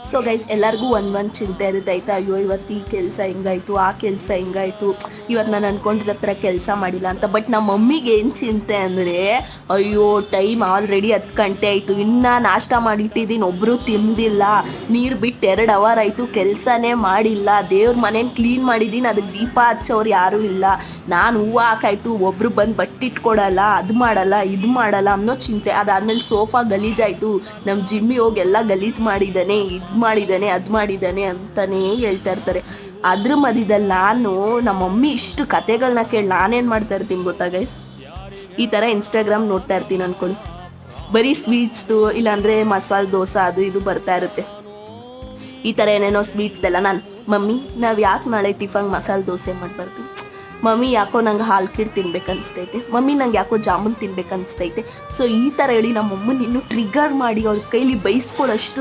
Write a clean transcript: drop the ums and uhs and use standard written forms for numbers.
So guys, ಎಲ್ಲರಿಗೂ ಒಂದೊಂದು ಚಿಂತೆ ಇರುತ್ತೆ ಆಯ್ತಾ. ಅಯ್ಯೋ ಇವತ್ತು ಈ ಕೆಲಸ ಹಿಂಗಾಯ್ತು, ಆ ಕೆಲಸ ಹಿಂಗಾಯ್ತು, ಇವತ್ತು ನಾನು ಅನ್ಕೊಂಡಿರೋ ಥರ ಕೆಲಸ ಮಾಡಿಲ್ಲ ಅಂತ. ಬಟ್ ನಮ್ಮ ಮಮ್ಮಿಗೆ ಏನು ಚಿಂತೆ ಅಂದರೆ, ಅಯ್ಯೋ ಟೈಮ್ ಆಲ್ರೆಡಿ 10 ಗಂಟೆ ಆಯಿತು, ಇನ್ನೂ ನಾಷ್ಟ ಮಾಡಿಟ್ಟಿದ್ದೀನಿ, ಒಬ್ಬರು ತಿಂದಿಲ್ಲ, ನೀರು ಬಿಟ್ಟು 2 ಅವರ್ ಆಯಿತು, ಕೆಲಸನೇ ಮಾಡಿಲ್ಲ, ದೇವ್ರ ಮನೇನ ಕ್ಲೀನ್ ಮಾಡಿದ್ದೀನಿ, ಅದಕ್ಕೆ ದೀಪ ಹಚ್ಚೋರು ಯಾರೂ ಇಲ್ಲ, ನಾನು ಹೂವು ಹಾಕಾಯ್ತು, ಒಬ್ಬರು ಬಂದು ಬಟ್ಟಿಟ್ಕೊಡಲ್ಲ, ಅದು ಮಾಡಲ್ಲ ಇದು ಮಾಡಲ್ಲ ಅನ್ನೋ ಚಿಂತೆ. ಅದಾದಮೇಲೆ ಸೋಫಾ ಗಲೀಜಾಯಿತು, ನಮ್ಮ ಜಿಮ್ಮಿ ಹೋಗಿ ಎಲ್ಲ ಗಲೀಜು ಮಾಡಿದ್ದಾನೆ, ಇದು ಮಾಡಿದ್ದಾನೆ, ಅದು ಮಾಡಿದ್ದಾನೆ ಅಂತಲೇ ಹೇಳ್ತಾ ಇರ್ತಾರೆ. ಅದ್ರ ಮಧ್ಯದಲ್ಲಿ ನಮ್ಮ ಮಮ್ಮಿ ಇಷ್ಟು ಕತೆಗಳನ್ನ ಕೇಳಿ ನಾನೇನು ಮಾಡ್ತಾ ಇರ್ತೀನಿ ಗೊತ್ತಾ ಗೈಸ್, ಈ ಥರ ಇನ್ಸ್ಟಾಗ್ರಾಮ್ ನೋಡ್ತಾ ಇರ್ತೀನಿ ಅಂದ್ಕೊಳ್ಳಿ, ಬರೀ ಸ್ವೀಟ್ಸ್ದು ಇಲ್ಲಾಂದರೆ ಮಸಾಲೆ ದೋಸೆ ಅದು ಇದು ಬರ್ತಾ ಇರುತ್ತೆ. ಈ ಥರ ಏನೇನೋ ಸ್ವೀಟ್ಸ್ದೆಲ್ಲ ನಾನು, ಮಮ್ಮಿ ನಾವು ಯಾಕೆ ನಾಳೆ ಟಿಫನ್ ಮಸಾಲೆ ದೋಸೆ ಮಾಡಬಾರ್ದು, ಮಮ್ಮಿ ಯಾಕೋ ನಂಗೆ ಹಾಲು ಕೀರು ತಿನ್ಬೇಕು ಅನಿಸ್ತೈತೆ, ಮಮ್ಮಿ ನಂಗೆ ಯಾಕೋ ಜಾಮೂನ್ ತಿನ್ಬೇಕು ಅನಿಸ್ತೈತೆ. ಸೊ ಈ ಥರ ಹೇಳಿ ನಮ್ಮ ಅಮ್ಮನ ಇನ್ನೂ ಟ್ರಿಗರ್ ಮಾಡಿ ಅವ್ರ ಕೈಲಿ ಬೈಸ್ಕೊಳ್ಳೋಷ್ಟು